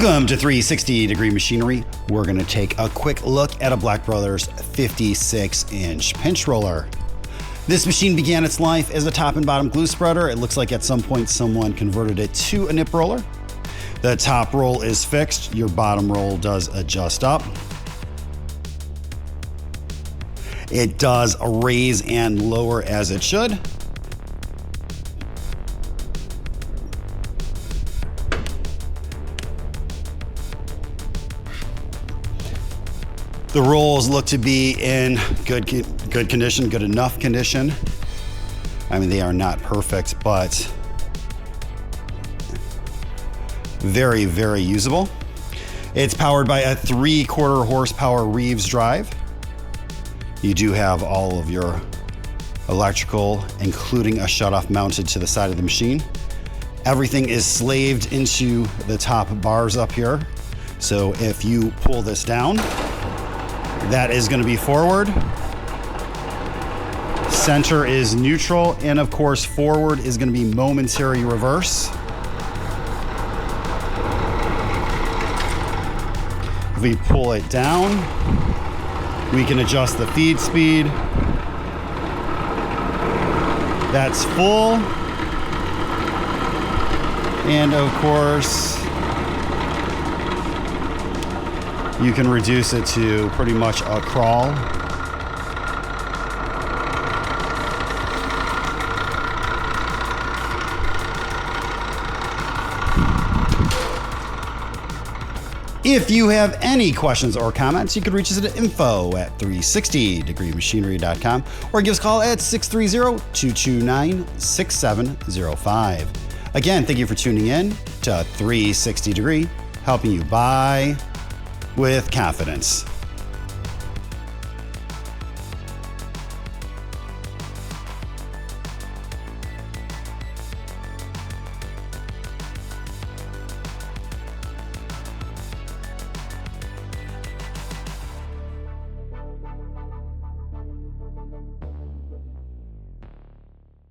Welcome to 360 Degree Machinery. We're going to take a quick look at a Black Brothers 56-inch pinch roller. This machine began its life as a top and bottom glue spreader. It looks like at some point someone converted it to a nip roller. The top roll is fixed. Your bottom roll does adjust up. It does raise and lower as it should. The rolls look to be in good condition, good enough condition. I mean, they are not perfect, but very, very usable. It's powered by a 3/4 horsepower Reeves drive. You do have all of your electrical, including a shutoff mounted to the side of the machine. Everything is slaved into the top bars up here. So if you pull this down, that is going to be forward. Center is neutral, and of course forward is going to be momentary reverse. If we pull it down, we can adjust the feed speed. That's full. And of course, you can reduce it to pretty much a crawl. If you have any questions or comments, you can reach us at info@360degreemachinery.com or give us a call at 630-229-6705. Again, thank you for tuning in to 360 Degree, helping you buy with confidence.